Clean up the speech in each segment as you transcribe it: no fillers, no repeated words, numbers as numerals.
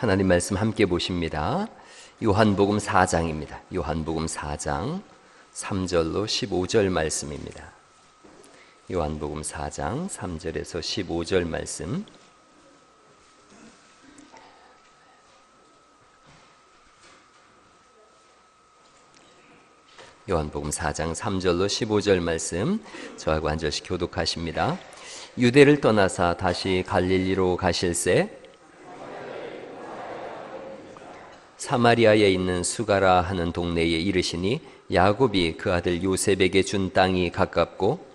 하나님 말씀 함께 보십니다. 요한복음 4장입니다. 요한복음 4장 3절로 15절 말씀입니다. 요한복음 4장 3절에서 15절 말씀. 요한복음 4장 3절로 15절 말씀 저하고 한 절씩 교독하십니다. 유대를 떠나사 다시 갈릴리로 가실새 사마리아에 있는 수가라 하는 동네에 이르시니 야곱이 그 아들 요셉에게 준 땅이 가깝고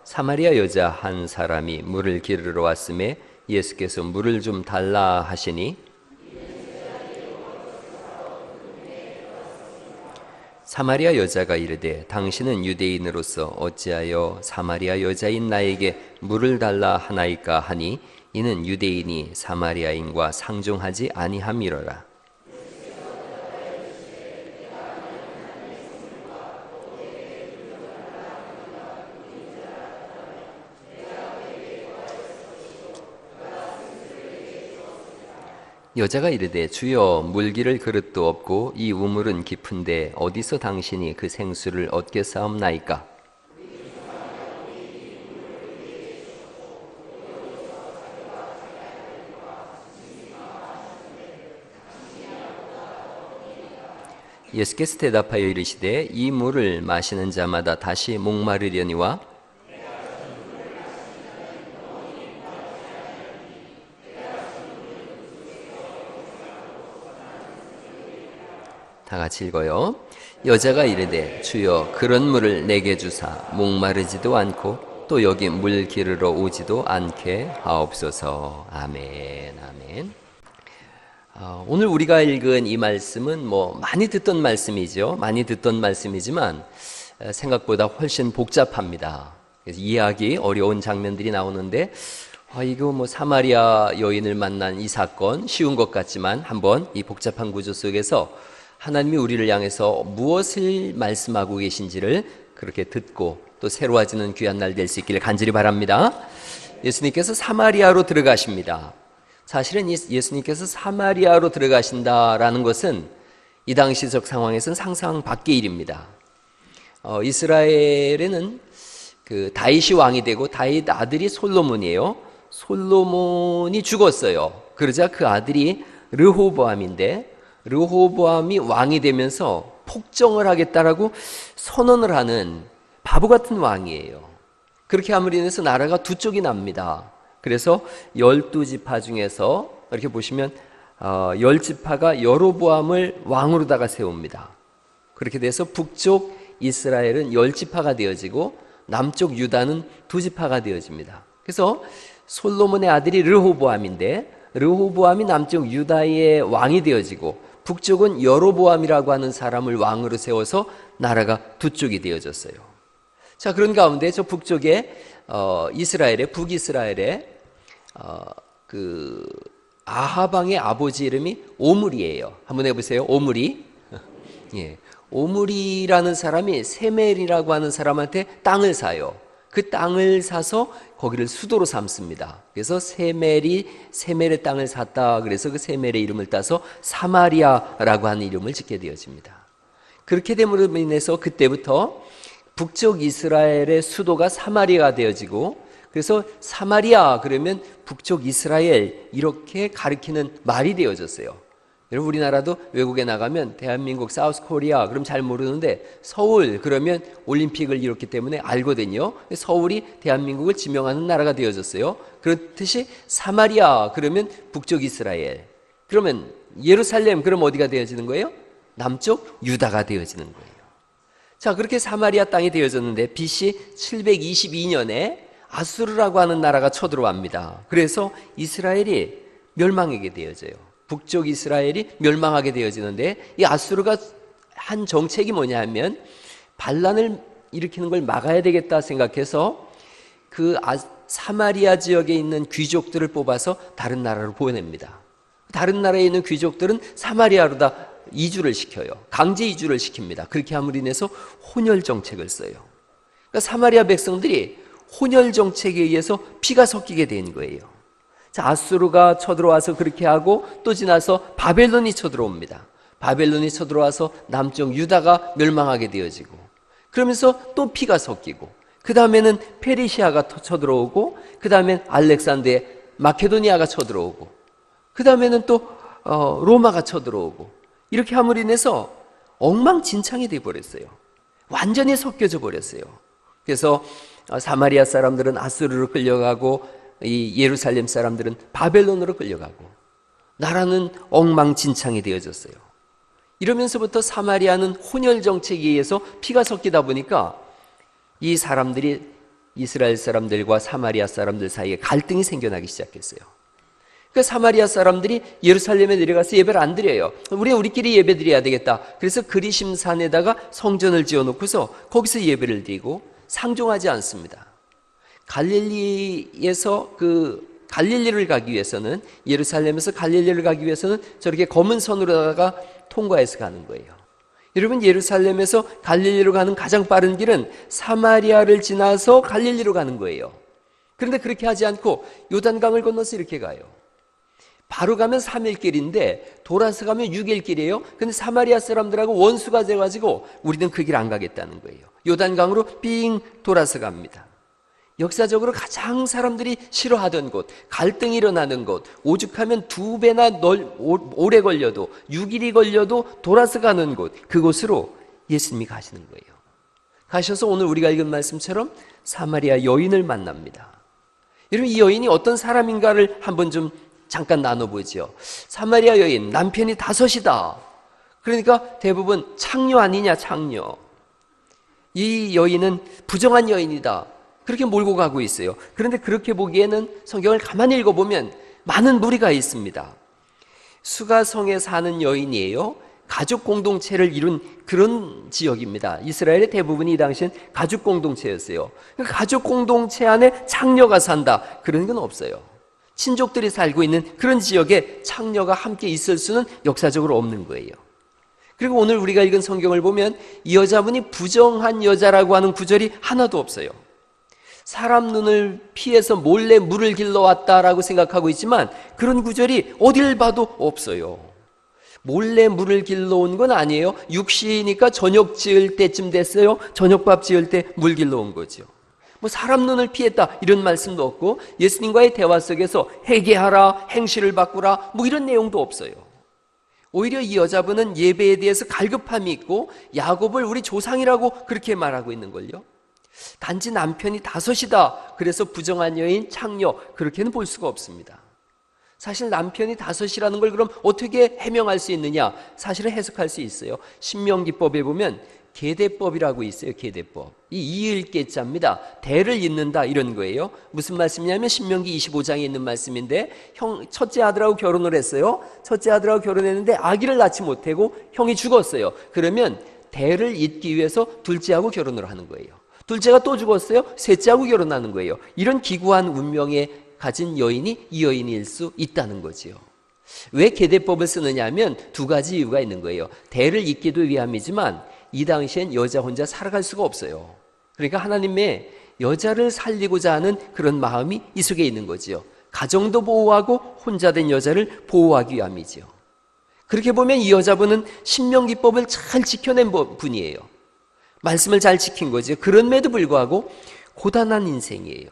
사마리아 여자 한 사람이 물을 기르러 왔음에 예수께서 물을 좀 달라 하시니 사마리아 여자가 이르되 당신은 유대인으로서 어찌하여 사마리아 여자인 나에게 물을 달라 하나이까 하니 이는 유대인이 사마리아인과 상종하지 아니함이로라. 여자가 이르되 주여 물기를 그릇도 없고 이 우물은 깊은데 어디서 당신이 그 생수를 얻겠사옵나이까? 예수께서 대답하여 이르시되 이 물을 마시는 자마다 다시 목마르려니와 다 같이 읽어요. 여자가 이르되 주여 그런 물을 내게 주사 목마르지도 않고 또 여기 물 기르러 오지도 않게 하옵소서. 아멘. 아멘. 오늘 우리가 읽은 이 말씀은 많이 듣던 말씀이죠. 많이 듣던 말씀이지만 생각보다 훨씬 복잡합니다. 그래서 이해하기 어려운 장면들이 나오는데 이거 사마리아 여인을 만난 이 사건 쉬운 것 같지만 한번 이 복잡한 구조 속에서 하나님이 우리를 향해서 무엇을 말씀하고 계신지를 그렇게 듣고 또 새로워지는 귀한 날 될 수 있기를 간절히 바랍니다. 예수님께서 사마리아로 들어가십니다. 사실은 예수님께서 사마리아로 들어가신다라는 것은 이 당시적 상황에서는 상상 밖의 일입니다. 이스라엘에는 그 다윗이 왕이 되고 다윗 아들이 솔로몬이에요. 솔로몬이 죽었어요. 그러자 그 아들이 르호보암인데 르호보암이 왕이 되면서 폭정을 하겠다라고 선언을 하는 바보 같은 왕이에요. 그렇게 함으로 인해서 나라가 두 쪽이 납니다. 그래서 12지파 중에서 이렇게 보시면 10지파가 여로보암을 왕으로다가 세웁니다. 그렇게 돼서 북쪽 이스라엘은 10지파가 되어지고 남쪽 유다는 2지파가 되어집니다. 그래서 솔로몬의 아들이 르호보암인데 르호보암이 남쪽 유다의 왕이 되어지고 북쪽은 여로보암이라고 하는 사람을 왕으로 세워서 나라가 두 쪽이 되어졌어요. 자, 그런 가운데 저 북쪽에 이스라엘의 북이스라엘의 그 아하방의 아버지 이름이 오므리예요. 한번 해보세요. 오므리. 예, 오므리라는 사람이 세멜이라고 하는 사람한테 땅을 사요. 그 땅을 사서 거기를 수도로 삼습니다. 그래서 세멜의 땅을 샀다. 그래서 그 세멜의 이름을 따서 사마리아라고 하는 이름을 짓게 되어집니다. 그렇게 됨으로 인해서 그때부터 북쪽 이스라엘의 수도가 사마리아가 되어지고 그래서 사마리아 그러면 북쪽 이스라엘 이렇게 가리키는 말이 되어졌어요. 여러분 우리나라도 외국에 나가면 대한민국 사우스 코리아 그럼 잘 모르는데 서울 그러면 올림픽을 이뤘기 때문에 알거든요. 서울이 대한민국을 지명하는 나라가 되어졌어요. 그렇듯이 사마리아 그러면 북쪽 이스라엘 그러면 예루살렘 그럼 어디가 되어지는 거예요? 남쪽 유다가 되어지는 거예요. 자, 그렇게 사마리아 땅이 되어졌는데 BC 722년에 아수르라고 하는 나라가 쳐들어옵니다. 그래서 이스라엘이 멸망하게 되어져요. 북쪽 이스라엘이 멸망하게 되어지는데 이 아수르가 한 정책이 뭐냐 하면 반란을 일으키는 걸 막아야 되겠다 생각해서 그 사마리아 지역에 있는 귀족들을 뽑아서 다른 나라로 보냅니다. 다른 나라에 있는 귀족들은 사마리아로 다 이주를 시켜요. 강제 이주를 시킵니다. 그렇게 함으로 인해서 혼혈 정책을 써요. 그러니까 사마리아 백성들이 혼혈 정책에 의해서 피가 섞이게 된 거예요. 자, 아수르가 쳐들어와서 그렇게 하고 또 지나서 바벨론이 쳐들어옵니다. 바벨론이 쳐들어와서 남쪽 유다가 멸망하게 되어지고, 그러면서 또 피가 섞이고, 그 다음에는 페르시아가 쳐들어오고, 그 다음엔 알렉산드의 마케도니아가 쳐들어오고, 그 다음에는 또 로마가 쳐들어오고, 이렇게 함으로 인해서 엉망진창이 되어버렸어요. 완전히 섞여져 버렸어요. 그래서 사마리아 사람들은 아수르로 끌려가고, 이 예루살렘 사람들은 바벨론으로 끌려가고, 나라는 엉망진창이 되어졌어요. 이러면서부터 사마리아는 혼혈 정책에 의해서 피가 섞이다 보니까 이 사람들이 이스라엘 사람들과 사마리아 사람들 사이에 갈등이 생겨나기 시작했어요. 그러니까 사마리아 사람들이 예루살렘에 내려가서 예배를 안 드려요. 우리끼리 예배 드려야 되겠다. 그래서 그리심산에다가 성전을 지어놓고서 거기서 예배를 드리고 상종하지 않습니다. 갈릴리에서 갈릴리를 가기 위해서는, 예루살렘에서 갈릴리를 가기 위해서는 저렇게 검은 선으로다가 통과해서 가는 거예요. 여러분, 예루살렘에서 갈릴리로 가는 가장 빠른 길은 사마리아를 지나서 갈릴리로 가는 거예요. 그런데 그렇게 하지 않고 요단강을 건너서 이렇게 가요. 바로 가면 3일 길인데 돌아서 가면 6일 길이에요. 근데 사마리아 사람들하고 원수가 돼가지고 우리는 그 길 안 가겠다는 거예요. 요단강으로 삥 돌아서 갑니다. 역사적으로 가장 사람들이 싫어하던 곳, 갈등이 일어나는 곳, 오죽하면 2배나 오래 걸려도 6일이 걸려도 돌아서 가는 곳, 그곳으로 예수님이 가시는 거예요. 가셔서 오늘 우리가 읽은 말씀처럼 사마리아 여인을 만납니다. 여러분, 이 여인이 어떤 사람인가를 한번 좀 잠깐 나눠보죠. 사마리아 여인, 남편이 5이다. 그러니까 대부분 창녀 아니냐, 창녀. 이 여인은 부정한 여인이다. 그렇게 몰고 가고 있어요. 그런데 그렇게 보기에는 성경을 가만히 읽어보면 많은 무리가 있습니다. 수가성에 사는 여인이에요. 가족 공동체를 이룬 그런 지역입니다. 이스라엘의 대부분이 이 당시엔 가족 공동체였어요. 가족 공동체 안에 창녀가 산다, 그런 건 없어요. 친족들이 살고 있는 그런 지역에 창녀가 함께 있을 수는 역사적으로 없는 거예요. 그리고 오늘 우리가 읽은 성경을 보면 이 여자분이 부정한 여자라고 하는 구절이 하나도 없어요. 사람 눈을 피해서 몰래 물을 길러왔다라고 생각하고 있지만 그런 구절이 어딜 봐도 없어요. 몰래 물을 길러온 건 아니에요. 6시니까 저녁 지을 때쯤 됐어요. 저녁밥 지을 때 물 길러온 거죠. 뭐 사람 눈을 피했다 이런 말씀도 없고, 예수님과의 대화 속에서 회개하라, 행실을 바꾸라, 뭐 이런 내용도 없어요. 오히려 이 여자분은 예배에 대해서 갈급함이 있고 야곱을 우리 조상이라고 그렇게 말하고 있는 걸요. 단지 남편이 5이다, 그래서 부정한 여인, 창녀, 그렇게는 볼 수가 없습니다. 사실 남편이 5이라는 걸 그럼 어떻게 해명할 수 있느냐? 사실은 해석할 수 있어요. 신명기법에 보면 계대법이라고 있어요. 계대법. 이 이을계자입니다. 대를 잇는다, 이런 거예요. 무슨 말씀이냐면 신명기 25장에 있는 말씀인데, 첫째 아들하고 결혼을 했어요. 첫째 아들하고 결혼했는데 아기를 낳지 못하고 형이 죽었어요. 그러면 대를 잇기 위해서 둘째하고 결혼을 하는 거예요. 둘째가 또 죽었어요. 셋째하고 결혼하는 거예요. 이런 기구한 운명에 가진 여인이 이 여인일 수 있다는 거지요. 왜 계대법을 쓰느냐 하면 2가지 이유가 있는 거예요. 대를 잇기도 위함이지만 이 당시엔 여자 혼자 살아갈 수가 없어요. 그러니까 하나님의 여자를 살리고자 하는 그런 마음이 이 속에 있는 거지요. 가정도 보호하고 혼자 된 여자를 보호하기 위함이지요. 그렇게 보면 이 여자분은 신명기법을 잘 지켜낸 분이에요. 말씀을 잘 지킨 거죠. 그럼에도 불구하고 고단한 인생이에요.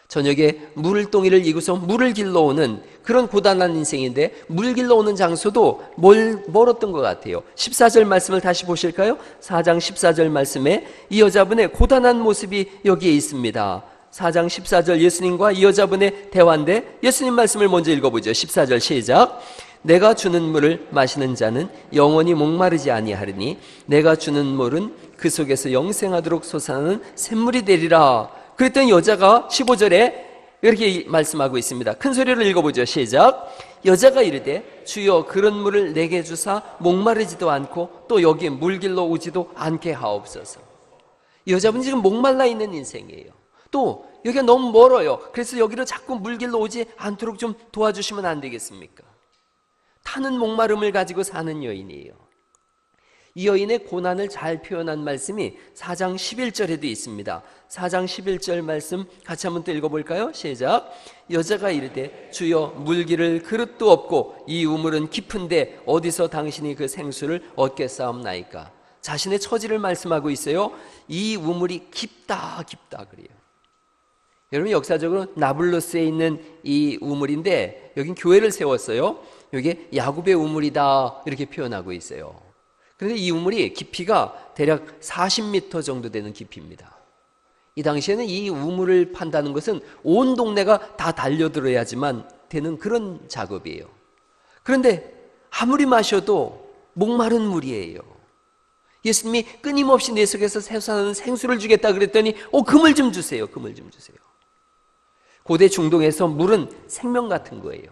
저녁에 물동이를 이고서 물을 길러오는 그런 고단한 인생인데, 물 길러오는 장소도 멀었던 것 같아요. 14절 말씀을 다시 보실까요? 4장 14절 말씀에 이 여자분의 고단한 모습이 여기에 있습니다. 4장 14절 예수님과 이 여자분의 대화인데, 예수님 말씀을 먼저 읽어보죠. 14절 시작. 내가 주는 물을 마시는 자는 영원히 목마르지 아니하리니 내가 주는 물은 그 속에서 영생하도록 솟아나는 샘물이 되리라. 그랬더니 여자가 15절에 이렇게 말씀하고 있습니다. 큰 소리로 읽어보죠. 시작. 여자가 이르되 주여 그런 물을 내게 주사 목마르지도 않고 또 여기 물 길러 오지도 않게 하옵소서. 이 여자분이 지금 목말라 있는 인생이에요. 또 여기가 너무 멀어요. 그래서 여기로 자꾸 물 길러 오지 않도록 좀 도와주시면 안 되겠습니까? 타는 목마름을 가지고 사는 여인이에요. 이 여인의 고난을 잘 표현한 말씀이 4장 11절에도 있습니다. 4장 11절 말씀 같이 한번 또 읽어볼까요? 시작. 여자가 이르되 주여 물기를 그릇도 없고 이 우물은 깊은데 어디서 당신이 그 생수를 얻겠사옵나이까. 자신의 처지를 말씀하고 있어요. 이 우물이 깊다 그래요. 여러분, 역사적으로 나블루스에 있는 이 우물인데 여긴 교회를 세웠어요. 여기에 야곱의 우물이다 이렇게 표현하고 있어요. 그런데 이 우물이 깊이가 대략 40m 정도 되는 깊이입니다. 이 당시에는 이 우물을 판다는 것은 온 동네가 다 달려들어야지만 되는 그런 작업이에요. 그런데 아무리 마셔도 목마른 물이에요. 예수님이 끊임없이 내 속에서 솟아나는 생수를 주겠다 그랬더니 그물 좀 주세요. 그물 좀 주세요. 고대 중동에서 물은 생명 같은 거예요.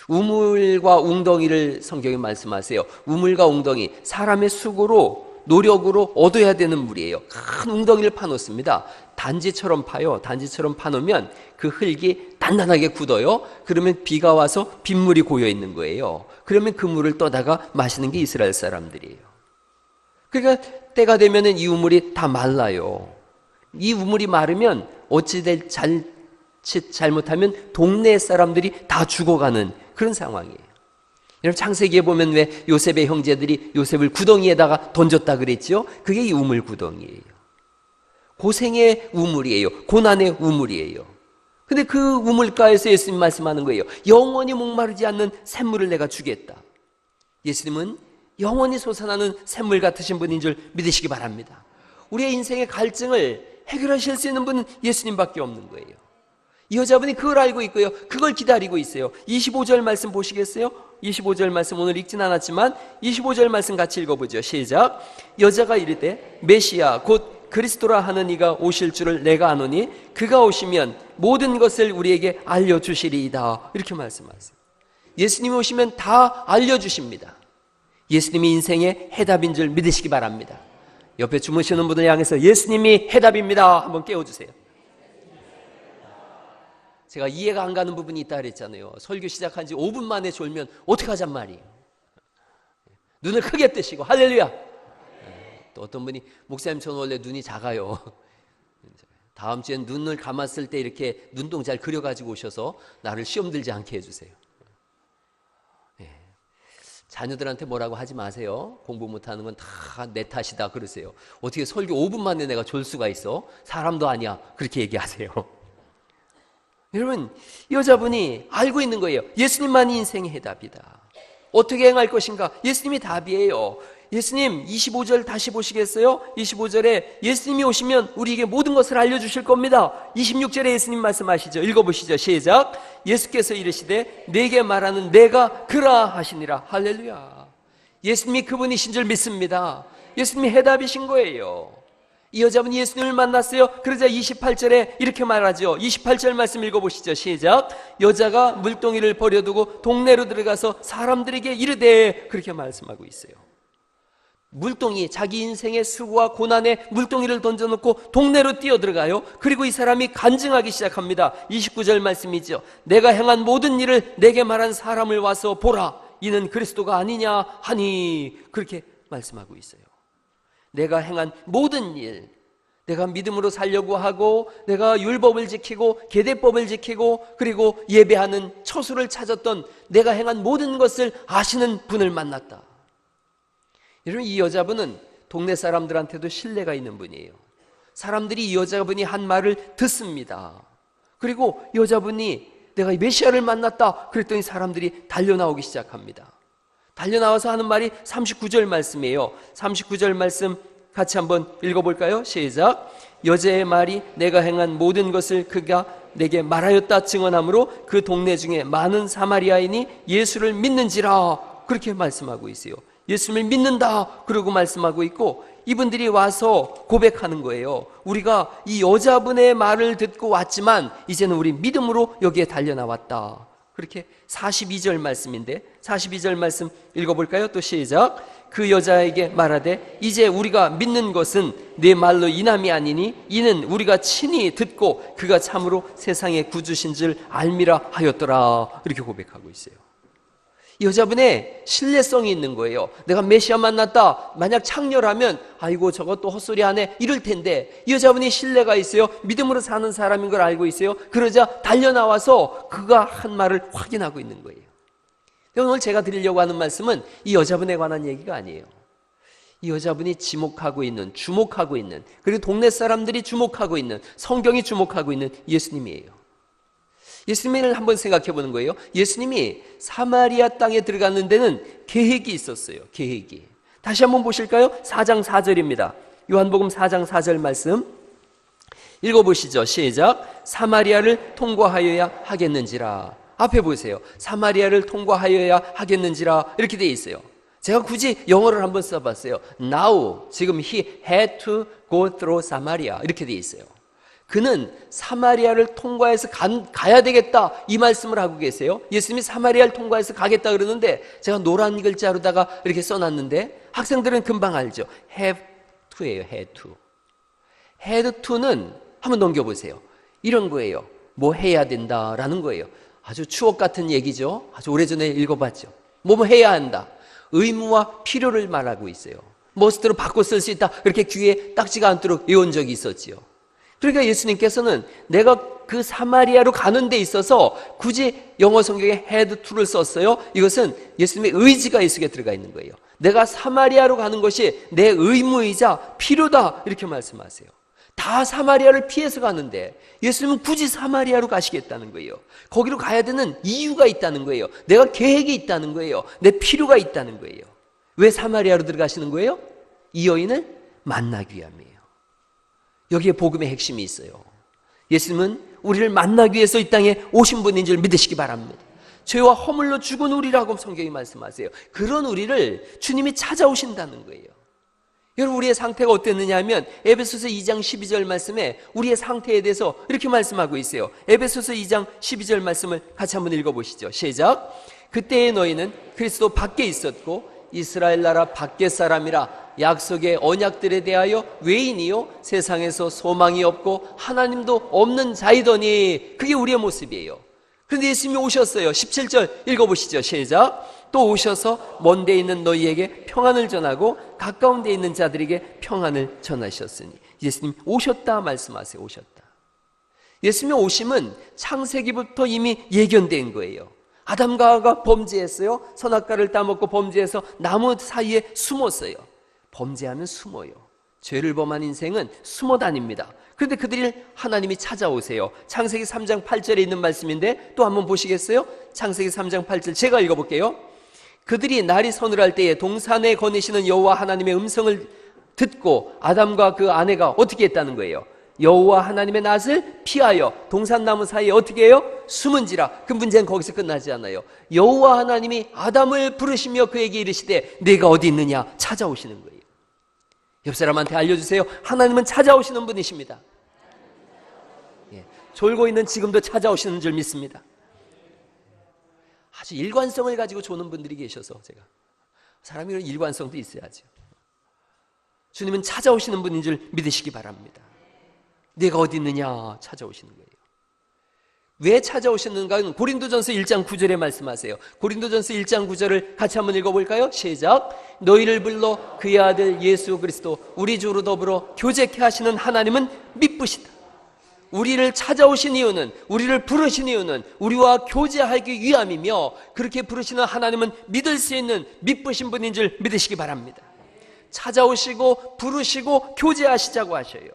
우물과 웅덩이를 성경에 말씀하세요. 우물과 웅덩이, 사람의 수고로 노력으로 얻어야 되는 물이에요. 큰 웅덩이를 파놓습니다. 단지처럼 파요. 단지처럼 파놓으면 그 흙이 단단하게 굳어요. 그러면 비가 와서 빗물이 고여 있는 거예요. 그러면 그 물을 떠다가 마시는 게 이스라엘 사람들이에요. 그러니까 때가 되면은 이 우물이 다 말라요. 이 우물이 마르면 어찌될 잘못하면 동네 사람들이 다 죽어가는 그런 상황이에요. 여러분, 창세기에 보면 왜 요셉의 형제들이 요셉을 구덩이에다가 던졌다 그랬죠? 그게 이 우물 구덩이에요. 고생의 우물이에요. 고난의 우물이에요. 근데 그 우물가에서 예수님 말씀하는 거예요. 영원히 목마르지 않는 샘물을 내가 주겠다. 예수님은 영원히 솟아나는 샘물 같으신 분인 줄 믿으시기 바랍니다. 우리의 인생의 갈증을 해결하실 수 있는 분은 예수님밖에 없는 거예요. 이 여자분이 그걸 알고 있고요. 그걸 기다리고 있어요. 25절 말씀 보시겠어요? 25절 말씀 오늘 읽진 않았지만 25절 말씀 같이 읽어보죠. 시작. 여자가 이르되 메시아 곧 그리스도라 하는 이가 오실 줄을 내가 아노니 그가 오시면 모든 것을 우리에게 알려주시리이다. 이렇게 말씀하세요. 예수님이 오시면 다 알려주십니다. 예수님이 인생의 해답인 줄 믿으시기 바랍니다. 옆에 주무시는 분을 향해서 예수님이 해답입니다 한번 깨워주세요. 제가 이해가 안 가는 부분이 있다 그랬잖아요. 설교 시작한 지 5분 만에 졸면 어떡하잔 말이에요. 눈을 크게 뜨시고 할렐루야. 또 어떤 분이 목사님 저는 원래 눈이 작아요. 다음 주엔 눈을 감았을 때 이렇게 눈동자를 그려가지고 오셔서 나를 시험 들지 않게 해주세요. 자녀들한테 뭐라고 하지 마세요. 공부 못하는 건 다 내 탓이다 그러세요. 어떻게 설교 5분 만에 내가 졸 수가 있어? 사람도 아니야. 그렇게 얘기하세요. 여러분, 이 여자분이 알고 있는 거예요. 예수님만이 인생의 해답이다. 어떻게 행할 것인가? 예수님이 답이에요. 예수님 25절 다시 보시겠어요? 25절에 예수님이 오시면 우리에게 모든 것을 알려주실 겁니다. 26절에 예수님 말씀하시죠. 읽어보시죠. 시작. 예수께서 이르시되 내게 말하는 내가 그라 하시니라. 할렐루야. 예수님이 그분이신 줄 믿습니다. 예수님이 해답이신 거예요. 이 여자분이 예수님을 만났어요. 그러자 28절에 이렇게 말하죠. 28절 말씀 읽어보시죠. 시작. 여자가 물동이를 버려두고 동네로 들어가서 사람들에게 이르되 그렇게 말씀하고 있어요. 물동이 자기 인생의 수고와 고난에 물동이를 던져놓고 동네로 뛰어들어가요. 그리고 이 사람이 간증하기 시작합니다. 29절 말씀이죠. 내가 행한 모든 일을 내게 말한 사람을 와서 보라. 이는 그리스도가 아니냐 하니 그렇게 말씀하고 있어요. 내가 행한 모든 일, 내가 믿음으로 살려고 하고 내가 율법을 지키고 계대법을 지키고 그리고 예배하는 처수를 찾았던 내가 행한 모든 것을 아시는 분을 만났다. 여러분, 이 여자분은 동네 사람들한테도 신뢰가 있는 분이에요. 사람들이 이 여자분이 한 말을 듣습니다. 그리고 여자분이 내가 메시아를 만났다 그랬더니 사람들이 달려나오기 시작합니다. 달려나와서 하는 말이 39절 말씀이에요. 39절 말씀 같이 한번 읽어볼까요? 시작. 여자의 말이 내가 행한 모든 것을 그가 내게 말하였다 증언하므로 그 동네 중에 많은 사마리아인이 예수를 믿는지라 그렇게 말씀하고 있어요. 예수님을 믿는다 그러고 말씀하고 있고 이분들이 와서 고백하는 거예요. 우리가 이 여자분의 말을 듣고 왔지만 이제는 우리 믿음으로 여기에 달려나왔다. 그렇게 42절 말씀인데 42절 말씀 읽어볼까요? 또 시작. 그 여자에게 말하되 이제 우리가 믿는 것은 네 말로 인함이 아니니 이는 우리가 친히 듣고 그가 참으로 세상의 구주신 줄 알미라 하였더라. 이렇게 고백하고 있어요. 이 여자분의 신뢰성이 있는 거예요. 내가 메시아 만났다, 만약 창렬하면 아이고 저거 또 헛소리하네 이럴 텐데, 이 여자분이 신뢰가 있어요. 믿음으로 사는 사람인 걸 알고 있어요. 그러자 달려나와서 그가 한 말을 확인하고 있는 거예요. 오늘 제가 드리려고 하는 말씀은 이 여자분에 관한 얘기가 아니에요. 이 여자분이 주목하고 있는, 그리고 동네 사람들이 주목하고 있는, 성경이 주목하고 있는 예수님이에요. 예수님을 한번 생각해 보는 거예요. 예수님이 사마리아 땅에 들어가는 데는 계획이 있었어요. 계획이. 다시 한번 보실까요? 4장 4절입니다. 요한복음 4장 4절 말씀 읽어보시죠. 시작. 사마리아를 통과하여야 하겠는지라. 앞에 보세요. 사마리아를 통과하여야 하겠는지라 이렇게 되어 있어요. 제가 굳이 영어를 한번 써봤어요. Now, 지금 he had to go through Samaria 이렇게 되어 있어요. 그는 사마리아를 통과해서 가야 되겠다 이 말씀을 하고 계세요. 예수님이 사마리아를 통과해서 가겠다 그러는데 제가 노란 글자로다가 이렇게 써놨는데 학생들은 금방 알죠. have to예요. had to. had to는 한번 넘겨보세요. 이런 거예요. 뭐 해야 된다라는 거예요. 아주 추억 같은 얘기죠. 아주 오래전에 읽어봤죠. 뭐 해야 한다. 의무와 필요를 말하고 있어요. 머스트로 바꿔 쓸 수 있다. 그렇게 귀에 딱지가 않도록 외운 적이 있었지요. 그러니까 예수님께서는 내가 그 사마리아로 가는 데 있어서 굳이 영어 성경에 had to를 썼어요. 이것은 예수님의 의지가 이 속에 들어가 있는 거예요. 내가 사마리아로 가는 것이 내 의무이자 필요다 이렇게 말씀하세요. 다 사마리아를 피해서 가는데 예수님은 굳이 사마리아로 가시겠다는 거예요. 거기로 가야 되는 이유가 있다는 거예요. 내가 계획이 있다는 거예요. 내 필요가 있다는 거예요. 왜 사마리아로 들어가시는 거예요? 이 여인을 만나기 위함이에요. 여기에 복음의 핵심이 있어요. 예수님은 우리를 만나기 위해서 이 땅에 오신 분인 줄 믿으시기 바랍니다. 죄와 허물로 죽은 우리라고 성경이 말씀하세요. 그런 우리를 주님이 찾아오신다는 거예요. 여러분, 우리의 상태가 어땠느냐 하면 에베소서 2장 12절 말씀에 우리의 상태에 대해서 이렇게 말씀하고 있어요. 에베소서 2장 12절 말씀을 같이 한번 읽어보시죠. 시작. 그때의 너희는 그리스도 밖에 있었고 이스라엘 나라 밖의 사람이라 약속의 언약들에 대하여 외인이요 세상에서 소망이 없고 하나님도 없는 자이더니, 그게 우리의 모습이에요. 그런데 예수님이 오셨어요. 17절 읽어보시죠. 시작. 또 오셔서 먼 데 있는 너희에게 평안을 전하고 가까운 데 있는 자들에게 평안을 전하셨으니. 예수님 오셨다 말씀하세요. 오셨다. 예수님의 오심은 창세기부터 이미 예견된 거예요. 아담과 하와가 범죄했어요. 선악과를 따먹고 범죄해서 나무 사이에 숨었어요. 범죄하면 숨어요. 죄를 범한 인생은 숨어 다닙니다. 그런데 그들이 하나님이 찾아오세요. 창세기 3장 8절에 있는 말씀인데 또 한번 보시겠어요? 창세기 3장 8절 제가 읽어볼게요. 그들이 날이 서늘할 때에 동산에 거니시는 여호와 하나님의 음성을 듣고 아담과 그 아내가 어떻게 했다는 거예요? 여호와 하나님의 낯을 피하여 동산나무 사이에 어떻게 해요? 숨은지라. 그 문제는 거기서 끝나지 않아요. 여호와 하나님이 아담을 부르시며 그에게 이르시되 네가 어디 있느냐 찾아오시는 거예요. 옆 사람한테 알려주세요. 하나님은 찾아오시는 분이십니다. 예, 졸고 있는 지금도 찾아오시는 줄 믿습니다. 아주 일관성을 가지고 조는 분들이 계셔서 제가, 사람이 이런 일관성도 있어야죠. 주님은 찾아오시는 분인 줄 믿으시기 바랍니다. 네가 어디 있느냐 찾아오시는 거예요. 왜 찾아오셨는가는 고린도전서 1장 9절에 말씀하세요. 고린도전서 1장 9절을 같이 한번 읽어볼까요? 시작. 너희를 불러 그의 아들 예수 그리스도 우리 주로 더불어 교제케 하시는 하나님은 미쁘시다. 우리를 찾아오신 이유는, 우리를 부르신 이유는 우리와 교제하기 위함이며, 그렇게 부르시는 하나님은 믿을 수 있는 미쁘신 분인 줄 믿으시기 바랍니다. 찾아오시고 부르시고 교제하시자고 하셔요.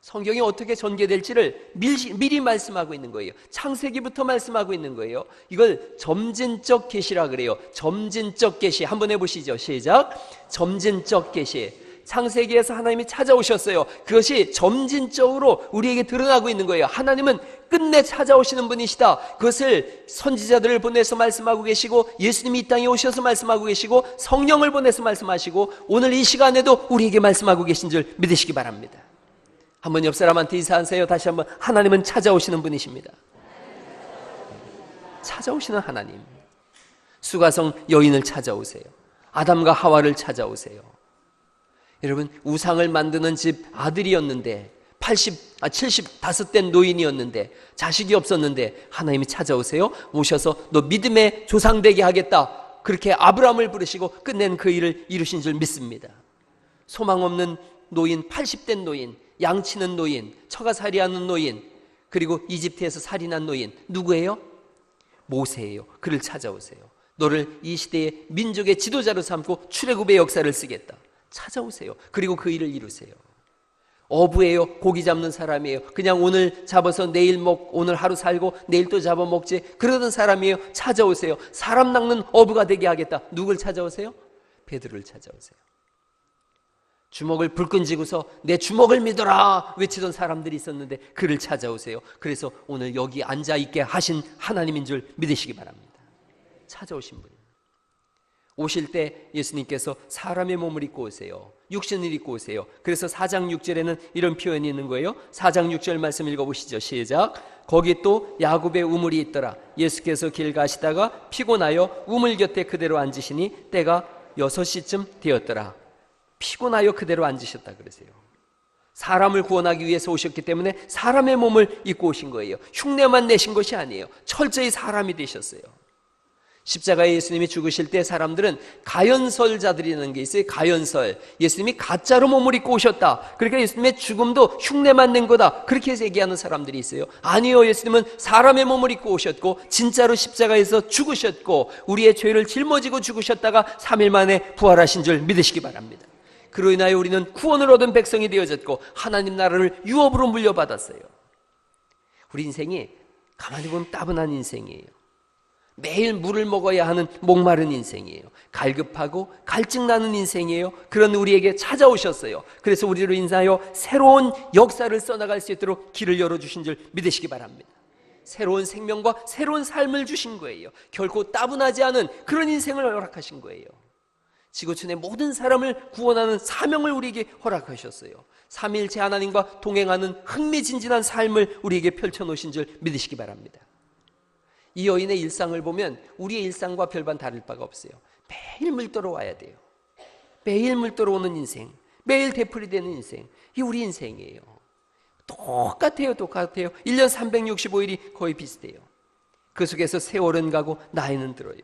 성경이 어떻게 전개될지를 미리 말씀하고 있는 거예요. 창세기부터 말씀하고 있는 거예요. 이걸 점진적 계시라 그래요. 점진적 계시. 한번 해보시죠. 시작. 점진적 계시. 창세기에서 하나님이 찾아오셨어요. 그것이 점진적으로 우리에게 드러나고 있는 거예요. 하나님은 끝내 찾아오시는 분이시다. 그것을 선지자들을 보내서 말씀하고 계시고, 예수님이 이 땅에 오셔서 말씀하고 계시고, 성령을 보내서 말씀하시고, 오늘 이 시간에도 우리에게 말씀하고 계신 줄 믿으시기 바랍니다. 한번 옆 사람한테 인사하세요. 다시 한번. 하나님은 찾아오시는 분이십니다. 찾아오시는 하나님. 수가성 여인을 찾아오세요. 아담과 하와를 찾아오세요. 여러분, 우상을 만드는 집 아들이었는데 75된 노인이었는데 자식이 없었는데 하나님이 찾아오세요. 오셔서 너 믿음의 조상 되게 하겠다. 그렇게 아브라함을 부르시고 끝낸 그 일을 이루신 줄 믿습니다. 소망 없는 노인, 80된 노인, 양치는 노인, 처가살이하는 노인, 그리고 이집트에서 살인한 노인, 누구예요? 모세예요. 그를 찾아오세요. 너를 이 시대의 민족의 지도자로 삼고 출애굽의 역사를 쓰겠다. 찾아오세요. 그리고 그 일을 이루세요. 어부예요. 고기 잡는 사람이에요. 그냥 오늘 잡아서 내일 오늘 하루 살고 내일 또 잡아먹지 그러던 사람이에요. 찾아오세요. 사람 낚는 어부가 되게 하겠다. 누굴 찾아오세요? 베드로를 찾아오세요. 주먹을 불끈 쥐고서 내 주먹을 믿어라 외치던 사람들이 있었는데 그를 찾아오세요. 그래서 오늘 여기 앉아있게 하신 하나님인 줄 믿으시기 바랍니다. 찾아오신 분이 오실 때 예수님께서 사람의 몸을 입고 오세요. 육신을 입고 오세요. 그래서 4장 6절에는 이런 표현이 있는 거예요. 4장 6절 말씀 읽어보시죠. 시작. 거기 또 야곱의 우물이 있더라. 예수께서 길 가시다가 피곤하여 우물 곁에 그대로 앉으시니 때가 6시쯤 되었더라. 피곤하여 그대로 앉으셨다 그러세요. 사람을 구원하기 위해서 오셨기 때문에 사람의 몸을 입고 오신 거예요. 흉내만 내신 것이 아니에요. 철저히 사람이 되셨어요. 십자가에 예수님이 죽으실 때 사람들은 가연설자들이라는 게 있어요. 가연설. 예수님이 가짜로 몸을 입고 오셨다. 그러니까 예수님의 죽음도 흉내만 낸 거다. 그렇게 해서 얘기하는 사람들이 있어요. 아니요. 예수님은 사람의 몸을 입고 오셨고 진짜로 십자가에서 죽으셨고 우리의 죄를 짊어지고 죽으셨다가 3일 만에 부활하신 줄 믿으시기 바랍니다. 그로 인하여 우리는 구원을 얻은 백성이 되어졌고 하나님 나라를 유업으로 물려받았어요. 우리 인생이 가만히 보면 따분한 인생이에요. 매일 물을 먹어야 하는 목마른 인생이에요. 갈급하고 갈증나는 인생이에요. 그런 우리에게 찾아오셨어요. 그래서 우리로 인하여 새로운 역사를 써나갈 수 있도록 길을 열어주신 줄 믿으시기 바랍니다. 새로운 생명과 새로운 삶을 주신 거예요. 결코 따분하지 않은 그런 인생을 허락하신 거예요. 지구촌의 모든 사람을 구원하는 사명을 우리에게 허락하셨어요. 삼위일체 하나님과 동행하는 흥미진진한 삶을 우리에게 펼쳐놓으신 줄 믿으시기 바랍니다. 이 여인의 일상을 보면 우리의 일상과 별반 다를 바가 없어요. 매일 물들어 와야 돼요. 매일 물들어 오는 인생, 매일 되풀이되는 인생, 이게 우리 인생이에요. 똑같아요. 1년 365일이 거의 비슷해요. 그 속에서 세월은 가고 나이는 들어요.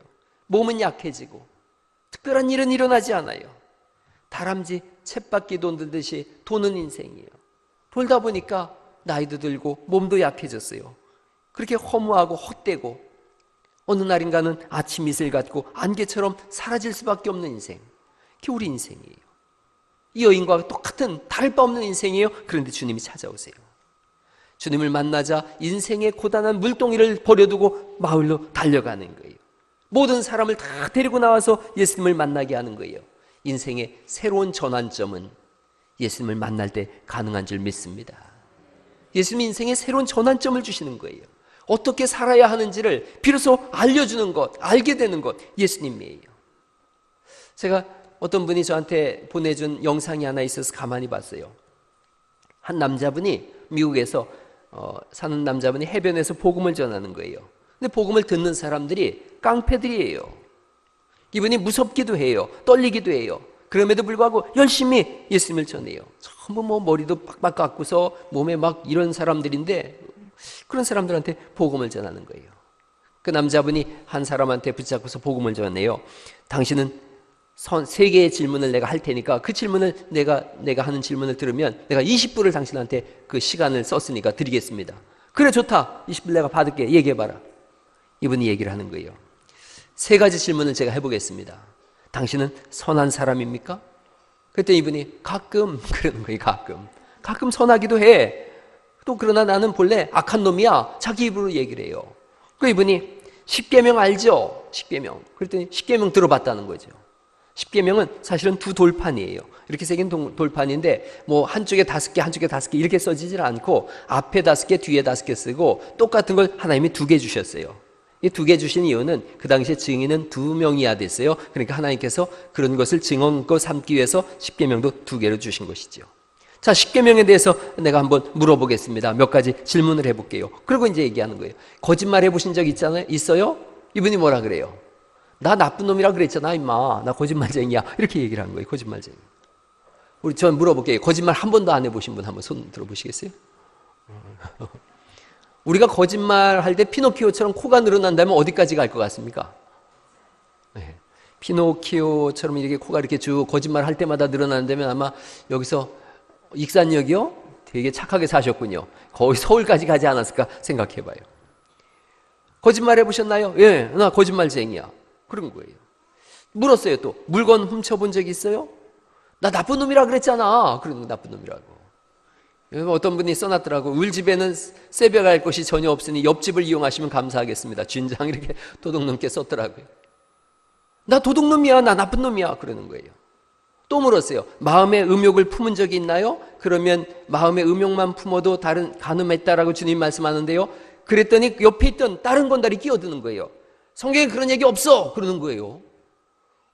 몸은 약해지고 특별한 일은 일어나지 않아요. 다람쥐 쳇바퀴 돌듯이 도는 인생이에요. 돌다 보니까 나이도 들고 몸도 약해졌어요. 그렇게 허무하고 헛되고 어느 날인가는 아침 이슬 같고 안개처럼 사라질 수밖에 없는 인생, 그게 우리 인생이에요. 이 여인과 똑같은 다를 바 없는 인생이에요. 그런데 주님이 찾아오세요. 주님을 만나자 인생의 고단한 물동이를 버려두고 마을로 달려가는 거예요. 모든 사람을 다 데리고 나와서 예수님을 만나게 하는 거예요. 인생의 새로운 전환점은 예수님을 만날 때 가능한 줄 믿습니다. 예수님이 인생의 새로운 전환점을 주시는 거예요. 어떻게 살아야 하는지를 비로소 알려주는 것, 알게 되는 것, 예수님이에요. 제가 어떤 분이 저한테 보내준 영상이 하나 있어서 가만히 봤어요. 한 남자분이 미국에서 사는 남자분이 해변에서 복음을 전하는 거예요. 근데 복음을 듣는 사람들이 깡패들이에요. 이분이 무섭기도 해요. 떨리기도 해요. 그럼에도 불구하고 열심히 예수님을 전해요. 전부 머리도 빡빡 깎고서 몸에 막 이런 사람들인데 그런 사람들한테 복음을 전하는 거예요. 그 남자분이 한 사람한테 붙잡고서 복음을 전해요. 당신은 3개의 질문을 내가 할 테니까 그 질문을 내가 하는 질문을 들으면 내가 20불을 당신한테 그 시간을 썼으니까 드리겠습니다. 그래 좋다. 20불 내가 받을게. 얘기해봐라. 이분이 얘기를 하는 거예요. 3가지 질문을 제가 해보겠습니다. 당신은 선한 사람입니까? 그랬더니 이분이 가끔 그러는 거예요. 가끔 선하기도 해. 또 그러나 나는 본래 악한 놈이야. 자기 입으로 얘기를 해요. 그 이분이 10계명 알죠? 10계명. 그랬더니 10계명 들어봤다는 거죠. 10계명은 사실은 2돌판이에요. 이렇게 새긴 돌판인데 뭐 한쪽에 5개, 한쪽에 5개 이렇게 써지질 않고 앞에 5개, 뒤에 5개 쓰고 똑같은 걸 하나님이 2개 주셨어요. 이 2개 주신 이유는 그 당시에 증인은 2명이야 됐어요. 그러니까 하나님께서 그런 것을 증언과 삼기 위해서 10계명도 2개로 주신 것이죠. 자, 10계명에 대해서 내가 한번 물어보겠습니다. 몇 가지 질문을 해볼게요. 그리고 이제 얘기하는 거예요. 거짓말 해보신 적 있어요? 이분이 뭐라 그래요? 나 나쁜 놈이라 그랬잖아, 임마. 나 거짓말쟁이야. 이렇게 얘기를 하는 거예요. 거짓말쟁이. 전 물어볼게요. 거짓말 한 번도 안 해보신 분 한번 손 들어보시겠어요? 우리가 거짓말 할 때 피노키오처럼 코가 늘어난다면 어디까지 갈 것 같습니까? 네. 피노키오처럼 이렇게 코가 이렇게 쭉 거짓말 할 때마다 늘어난다면 아마 여기서 익산역이요? 되게 착하게 사셨군요. 거의 서울까지 가지 않았을까 생각해봐요. 거짓말 해보셨나요? 예, 나 거짓말쟁이야. 그런 거예요. 물었어요. 또 물건 훔쳐본 적 있어요? 나 나쁜 놈이라 그랬잖아. 그러는 거 나쁜 놈이라고. 어떤 분이 써놨더라고. 우리 집에는 세배갈 것이 전혀 없으니 옆집을 이용하시면 감사하겠습니다. 진장 이렇게 도둑놈께 썼더라고요. 나 도둑놈이야. 나 나쁜 놈이야. 그러는 거예요. 또 물었어요. 마음의 음욕을 품은 적이 있나요? 그러면 마음의 음욕만 품어도 다른 간음했다라고 주님 말씀하는데요. 그랬더니 옆에 있던 다른 건달이 끼어드는 거예요. 성경에 그런 얘기 없어. 그러는 거예요.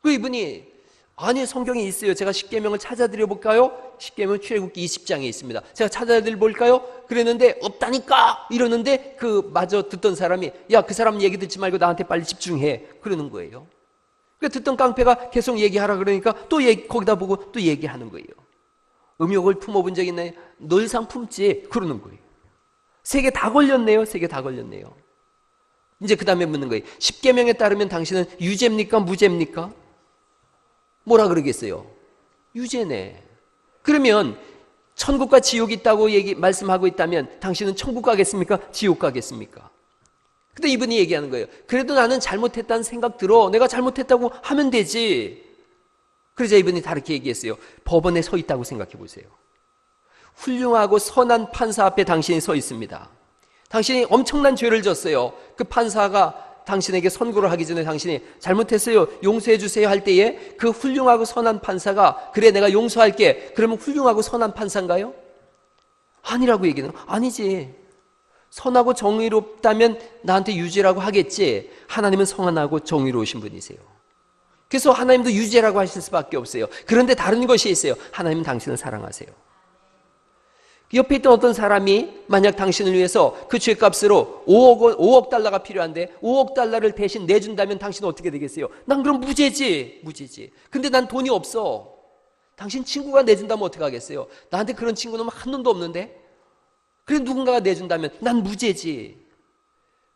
그 이분이 아니 성경에 있어요. 제가 십계명을 찾아드려 볼까요? 십계명 출애굽기 20장에 있습니다. 제가 찾아드려 볼까요? 그랬는데 없다니까 이러는데 그 마저 듣던 사람이 야, 그 사람 얘기 듣지 말고 나한테 빨리 집중해. 그러는 거예요. 그러니까 듣던 깡패가 계속 얘기하라 그러니까 또 거기다 보고 또 얘기하는 거예요. 음욕을 품어본 적 있나요? 늘상 품지. 그러는 거예요. 3개 다 걸렸네요. 3개 다 걸렸네요. 이제 그 다음에 묻는 거예요. 십계명에 따르면 당신은 유죄입니까? 무죄입니까? 뭐라 그러겠어요? 유죄네. 그러면 천국과 지옥이 있다고 말씀하고 있다면 당신은 천국 가겠습니까? 지옥 가겠습니까? 근데 이분이 얘기하는 거예요. 그래도 나는 잘못했다는 생각 들어. 내가 잘못했다고 하면 되지. 그러자 이분이 다르게 얘기했어요. 법원에 서 있다고 생각해 보세요. 훌륭하고 선한 판사 앞에 당신이 서 있습니다. 당신이 엄청난 죄를 졌어요. 그 판사가 당신에게 선고를 하기 전에 당신이 잘못했어요. 용서해 주세요 할 때에 그 훌륭하고 선한 판사가 그래 내가 용서할게. 그러면 훌륭하고 선한 판사인가요? 아니라고 얘기는 아니지. 선하고 정의롭다면 나한테 유죄라고 하겠지. 하나님은 선하고 정의로우신 분이세요. 그래서 하나님도 유죄라고 하실 수밖에 없어요. 그런데 다른 것이 있어요. 하나님은 당신을 사랑하세요. 옆에 있던 어떤 사람이 만약 당신을 위해서 그 죄값으로 5억 달러가 필요한데 5억 달러를 대신 내준다면 당신은 어떻게 되겠어요? 난 그럼 무죄지. 근데 난 돈이 없어. 당신 친구가 내준다면 어떻게 하겠어요? 나한테 그런 친구는 한 놈도 없는데? 그래 누군가가 내준다면 난 무죄지.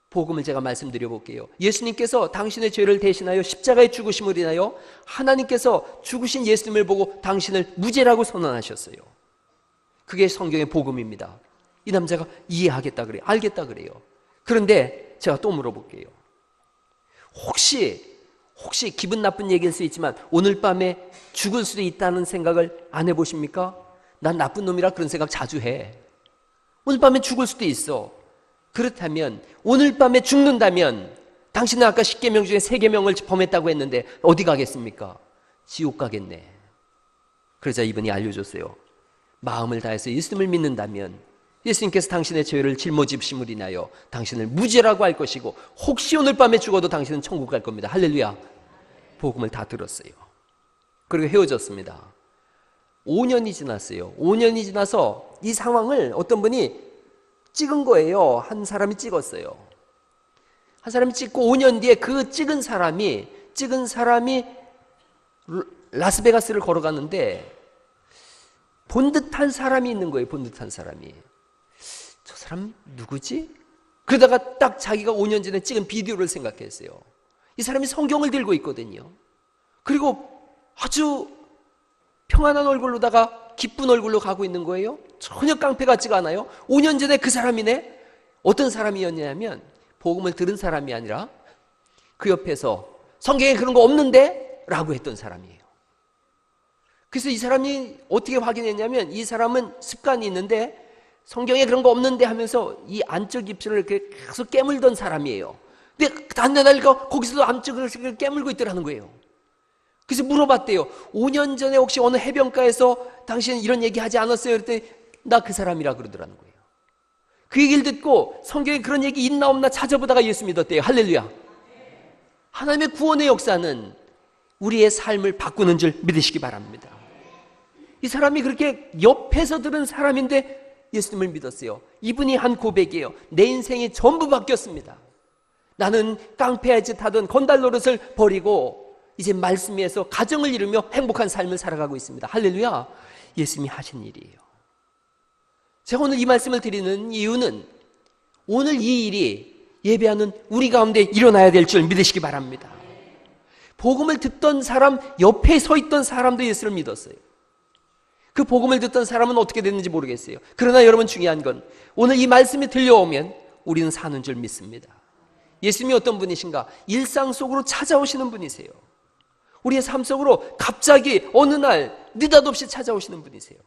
복음을 제가 말씀드려 볼게요. 예수님께서 당신의 죄를 대신하여 십자가에 죽으심을 인하여 하나님께서 죽으신 예수님을 보고 당신을 무죄라고 선언하셨어요. 그게 성경의 복음입니다. 이 남자가 이해하겠다 그래요. 알겠다 그래요. 그런데 제가 또 물어볼게요. 혹시 기분 나쁜 얘기일 수 있지만 오늘 밤에 죽을 수도 있다는 생각을 안 해보십니까? 난 나쁜 놈이라 그런 생각 자주 해. 오늘 밤에 죽을 수도 있어. 그렇다면 오늘 밤에 죽는다면 당신은 아까 10계명 중에 3계명을 범했다고 했는데 어디 가겠습니까? 지옥 가겠네. 그러자 이분이 알려줬어요. 마음을 다해서 예수님을 믿는다면 예수님께서 당신의 죄를 짊어지심을 인하여 당신을 무죄라고 할 것이고 혹시 오늘 밤에 죽어도 당신은 천국 갈 겁니다. 할렐루야. 복음을 다 들었어요. 그리고 헤어졌습니다. 5년이 지났어요. 5년이 지나서 이 상황을 어떤 분이 찍은 거예요. 한 사람이 찍었어요. 한 사람이 찍고 5년 뒤에 그 찍은 사람이 라스베가스를 걸어갔는데 본 듯한 사람이 있는 거예요. 본 듯한 사람이. 저 사람 누구지? 그러다가 딱 자기가 5년 전에 찍은 비디오를 생각했어요. 이 사람이 성경을 들고 있거든요. 그리고 아주 평안한 얼굴로다가 기쁜 얼굴로 가고 있는 거예요. 전혀 깡패 같지가 않아요. 5년 전에 그 사람이네. 어떤 사람이었냐면 복음을 들은 사람이 아니라 그 옆에서 성경에 그런 거 없는데? 라고 했던 사람이에요. 그래서 이 사람이 어떻게 확인했냐면 이 사람은 습관이 있는데 성경에 그런 거 없는데 하면서 이 안쪽 입술을 이렇게 계속 깨물던 사람이에요. 근데 단단하니까 거기서도 안쪽을 깨물고 있더라는 거예요. 그래서 물어봤대요. 5년 전에 혹시 어느 해변가에서 당신 이런 얘기 하지 않았어요? 그랬더니 나 그 사람이라 그러더라는 거예요. 그 얘기를 듣고 성경에 그런 얘기 있나 없나 찾아보다가 예수 믿었대요. 할렐루야. 하나님의 구원의 역사는 우리의 삶을 바꾸는 줄 믿으시기 바랍니다. 이 사람이 그렇게 옆에서 들은 사람인데 예수님을 믿었어요. 이분이 한 고백이에요. 내 인생이 전부 바뀌었습니다. 나는 깡패의 짓 하던 건달 노릇을 버리고 이제 말씀 위에서 가정을 이루며 행복한 삶을 살아가고 있습니다. 할렐루야. 예수님이 하신 일이에요. 제가 오늘 이 말씀을 드리는 이유는 오늘 이 일이 예배하는 우리 가운데 일어나야 될 줄 믿으시기 바랍니다. 복음을 듣던 사람, 옆에 서 있던 사람도 예수를 믿었어요. 그 복음을 듣던 사람은 어떻게 됐는지 모르겠어요. 그러나 여러분, 중요한 건 오늘 이 말씀이 들려오면 우리는 사는 줄 믿습니다. 예수님이 어떤 분이신가? 일상 속으로 찾아오시는 분이세요. 우리의 삶 속으로 갑자기 어느 날 느닷없이 찾아오시는 분이세요.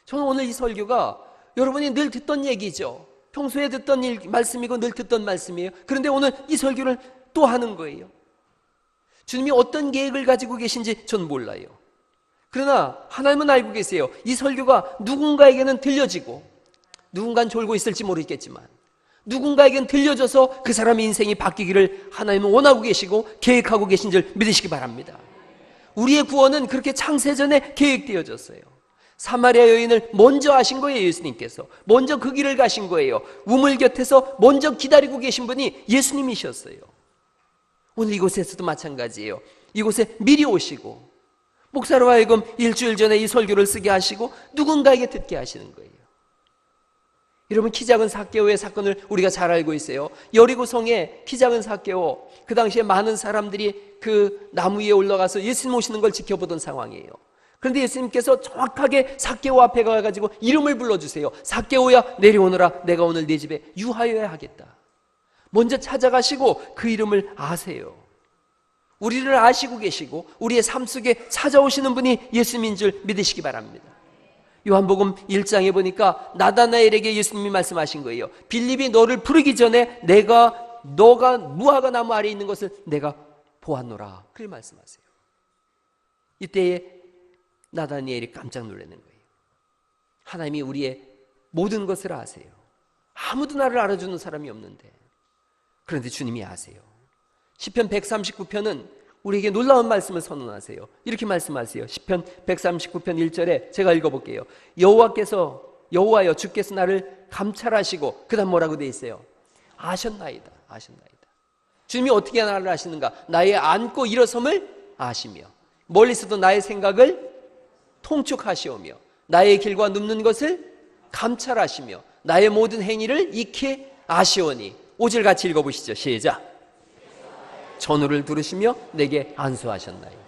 저는 오늘 이 설교가 여러분이 늘 듣던 얘기죠. 평소에 듣던 말씀이고 늘 듣던 말씀이에요. 그런데 오늘 이 설교를 또 하는 거예요. 주님이 어떤 계획을 가지고 계신지 전 몰라요. 그러나 하나님은 알고 계세요. 이 설교가 누군가에게는 들려지고, 누군가는 졸고 있을지 모르겠지만 누군가에게는 들려져서 그 사람의 인생이 바뀌기를 하나님은 원하고 계시고 계획하고 계신 줄 믿으시기 바랍니다. 우리의 구원은 그렇게 창세전에 계획되어졌어요. 사마리아 여인을 먼저 아신 거예요. 예수님께서 먼저 그 길을 가신 거예요. 우물 곁에서 먼저 기다리고 계신 분이 예수님이셨어요. 오늘 이곳에서도 마찬가지예요. 이곳에 미리 오시고 목사로 하여금 일주일 전에 이 설교를 쓰게 하시고 누군가에게 듣게 하시는 거예요. 여러분, 키 작은 삭개오의 사건을 우리가 잘 알고 있어요. 여리고성에 키 작은 삭개오, 그 당시에 많은 사람들이 그 나무 위에 올라가서 예수님 오시는 걸 지켜보던 상황이에요. 그런데 예수님께서 정확하게 삭개오 앞에 가가지고 이름을 불러주세요. 삭개오야, 내려오너라. 내가 오늘 네 집에 유하여야 하겠다. 먼저 찾아가시고 그 이름을 아세요. 우리를 아시고 계시고 우리의 삶 속에 찾아오시는 분이 예수님인 줄 믿으시기 바랍니다. 요한복음 1장에 보니까 나다나엘에게 예수님이 말씀하신 거예요. 빌립이 너를 부르기 전에 너가 무화과 나무 아래에 있는 것을 내가 보았노라. 그렇게 말씀하세요. 이때에 나다나엘이 깜짝 놀라는 거예요. 하나님이 우리의 모든 것을 아세요. 아무도 나를 알아주는 사람이 없는데, 그런데 주님이 아세요. 시편 139편은 우리에게 놀라운 말씀을 선언하세요. 이렇게 말씀하세요. 시편 139편 1절에 제가 읽어볼게요. 여호와여, 주께서 나를 감찰하시고, 그 다음 뭐라고 돼 있어요? 아셨나이다. 주님이 어떻게 나를 아시는가? 나의 앉고 일어섬을 아시며 멀리서도 나의 생각을 통촉하시오며 나의 길과 눕는 것을 감찰하시며 나의 모든 행위를 익히 아시오니. 5절 같이 읽어보시죠. 시작. 전후를 두르시며 내게 안수하셨나이다.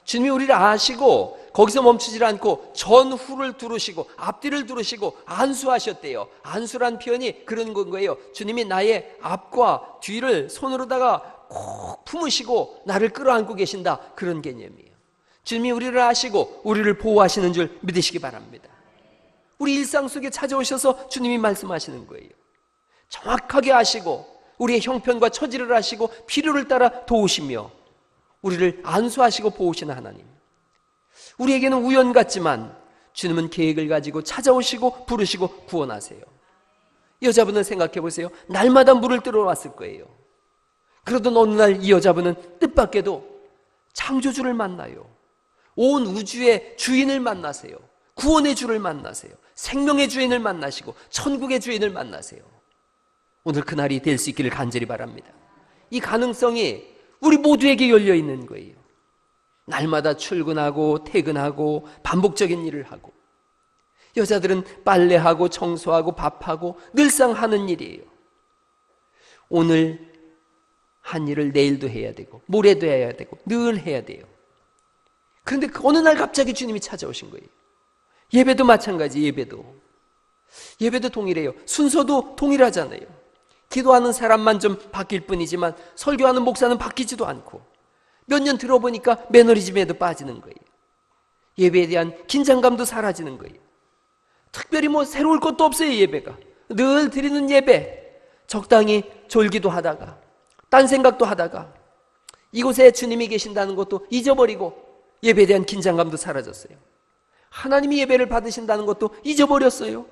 주님이 우리를 아시고 거기서 멈추질 않고 전후를 두르시고 앞뒤를 두르시고 안수하셨대요. 안수란 표현이 그런 건 거예요. 주님이 나의 앞과 뒤를 손으로다가 콕 품으시고 나를 끌어안고 계신다, 그런 개념이에요. 주님이 우리를 아시고 우리를 보호하시는 줄 믿으시기 바랍니다. 우리 일상 속에 찾아오셔서 주님이 말씀하시는 거예요. 정확하게 아시고 우리의 형편과 처지를 아시고 필요를 따라 도우시며 우리를 안수하시고 보호하시는 하나님. 우리에게는 우연 같지만 주님은 계획을 가지고 찾아오시고 부르시고 구원하세요. 여자분을 생각해 보세요. 날마다 물을 뜨러 왔을 거예요. 그러던 어느 날 이 여자분은 뜻밖에도 창조주를 만나요. 온 우주의 주인을 만나세요. 구원의 주를 만나세요. 생명의 주인을 만나시고 천국의 주인을 만나세요. 오늘 그날이 될 수 있기를 간절히 바랍니다. 이 가능성이 우리 모두에게 열려 있는 거예요. 날마다 출근하고 퇴근하고 반복적인 일을 하고, 여자들은 빨래하고 청소하고 밥하고 늘상 하는 일이에요. 오늘 한 일을 내일도 해야 되고 모레도 해야 되고 늘 해야 돼요. 그런데 어느 날 갑자기 주님이 찾아오신 거예요. 예배도 마찬가지. 예배도 동일해요. 순서도 동일하잖아요. 기도하는 사람만 좀 바뀔 뿐이지만 설교하는 목사는 바뀌지도 않고, 몇 년 들어보니까 매너리즘에도 빠지는 거예요. 예배에 대한 긴장감도 사라지는 거예요. 특별히 새로울 것도 없어요. 예배가 늘 드리는 예배, 적당히 졸기도 하다가 딴 생각도 하다가 이곳에 주님이 계신다는 것도 잊어버리고 예배에 대한 긴장감도 사라졌어요. 하나님이 예배를 받으신다는 것도 잊어버렸어요.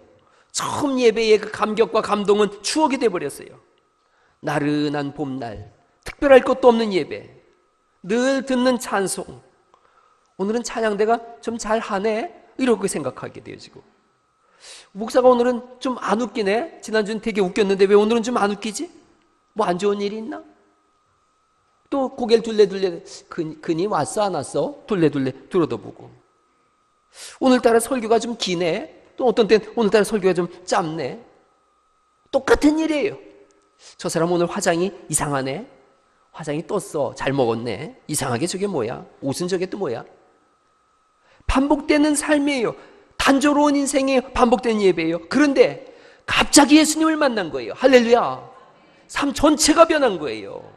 처음 예배의 그 감격과 감동은 추억이 돼버렸어요. 나른한 봄날, 특별할 것도 없는 예배, 늘 듣는 찬송, 오늘은 찬양대가 좀 잘하네, 이렇게 생각하게 되어지고, 목사가 오늘은 좀 안 웃기네, 지난주는 되게 웃겼는데 왜 오늘은 좀 안 웃기지? 뭐 안 좋은 일이 있나? 또 고개를 둘레둘레, 그니 왔어 안 왔어? 둘레둘레 들어도 보고, 오늘따라 설교가 좀 기네. 또 어떤 때는 오늘따라 설교가 좀 짧네. 똑같은 일이에요. 저 사람 오늘 화장이 이상하네. 화장이 떴어. 잘 먹었네. 이상하게 저게 뭐야? 옷은 저게 또 뭐야? 반복되는 삶이에요. 단조로운 인생이에요. 반복되는 예배예요. 그런데 갑자기 예수님을 만난 거예요. 할렐루야. 삶 전체가 변한 거예요.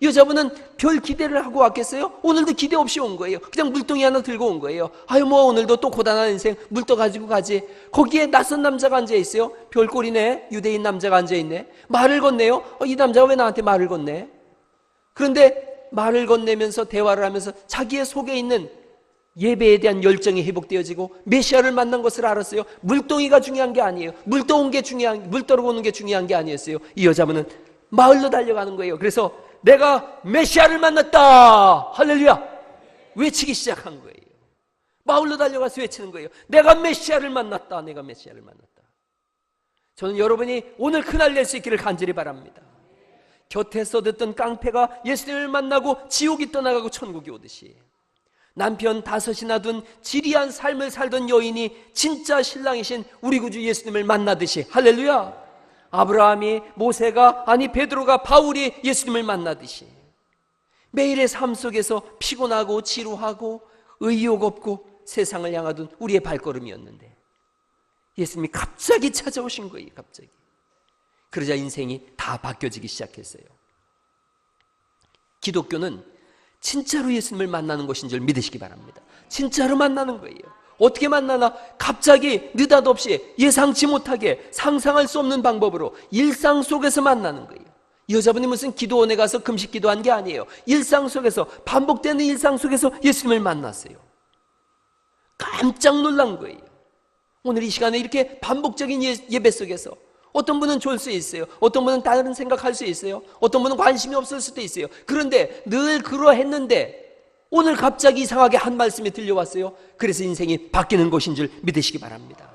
여자분은 별 기대를 하고 왔겠어요? 오늘도 기대 없이 온 거예요. 그냥 물동이 하나 들고 온 거예요. 아유 뭐 오늘도 또 고단한 인생 물 떠 가지고 가지. 거기에 낯선 남자가 앉아 있어요. 별꼴이네. 유대인 남자가 앉아 있네. 말을 건네요. 이 남자가 왜 나한테 말을 건네? 그런데 말을 건네면서 대화를 하면서 자기의 속에 있는 예배에 대한 열정이 회복되어지고 메시아를 만난 것을 알았어요. 물동이가 중요한 게 아니에요. 물 떠오는 게 중요한 게 아니었어요. 이 여자분은 마을로 달려가는 거예요. 그래서 내가 메시아를 만났다. 할렐루야. 외치기 시작한 거예요. 마을로 달려가서 외치는 거예요. 내가 메시아를 만났다. 내가 메시아를 만났다. 저는 여러분이 오늘 그날 낼 수 있기를 간절히 바랍니다. 곁에서 듣던 깡패가 예수님을 만나고 지옥이 떠나가고 천국이 오듯이 남편 5이나 둔 지리한 삶을 살던 여인이 진짜 신랑이신 우리 구주 예수님을 만나듯이 할렐루야. 아브라함이 모세가 아니 베드로가 바울이 예수님을 만나듯이 매일의 삶 속에서 피곤하고 지루하고 의욕 없고 세상을 향하던 우리의 발걸음이었는데 예수님이 갑자기 찾아오신 거예요. 갑자기. 그러자 인생이 다 바뀌어지기 시작했어요. 기독교는 진짜로 예수님을 만나는 것인 줄 믿으시기 바랍니다. 진짜로 만나는 거예요. 어떻게 만나나? 갑자기 느닷없이 예상치 못하게 상상할 수 없는 방법으로 일상 속에서 만나는 거예요. 여자분이 무슨 기도원에 가서 금식 기도한 게 아니에요. 일상 속에서 반복되는 일상 속에서 예수님을 만났어요. 깜짝 놀란 거예요. 오늘 이 시간에 이렇게 반복적인 예배 속에서 어떤 분은 좋을 수 있어요. 어떤 분은 다른 생각할 수 있어요. 어떤 분은 관심이 없을 수도 있어요. 그런데 늘 그러했는데 오늘 갑자기 이상하게 한 말씀이 들려왔어요. 그래서 인생이 바뀌는 것인 줄 믿으시기 바랍니다.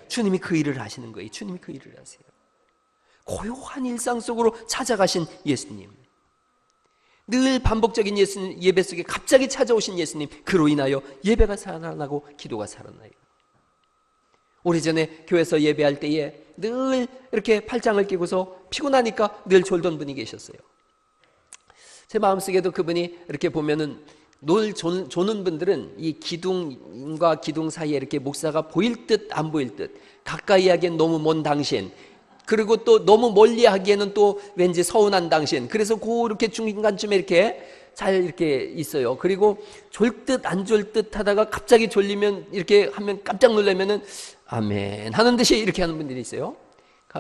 주님이 그 일을 하시는 거예요. 주님이 그 일을 하세요. 고요한 일상 속으로 찾아가신 예수님, 늘 반복적인 예배 속에 갑자기 찾아오신 예수님, 그로 인하여 예배가 살아나고 기도가 살아나요. 오래전에 교회에서 예배할 때에 늘 이렇게 팔짱을 끼고서 피곤하니까 늘 졸던 분이 계셨어요. 제 마음속에도 그분이 이렇게 보면은 늘 조는 분들은 이 기둥과 기둥 사이에 이렇게 목사가 보일 듯 안 보일 듯, 가까이 하기엔 너무 먼 당신, 그리고 또 너무 멀리 하기에는 또 왠지 서운한 당신, 그래서 그렇게 중간쯤에 이렇게 잘 이렇게 있어요. 그리고 졸 듯 안 졸 듯 하다가 갑자기 졸리면 이렇게 하면 깜짝 놀라면은 아멘 하는 듯이 이렇게 하는 분들이 있어요.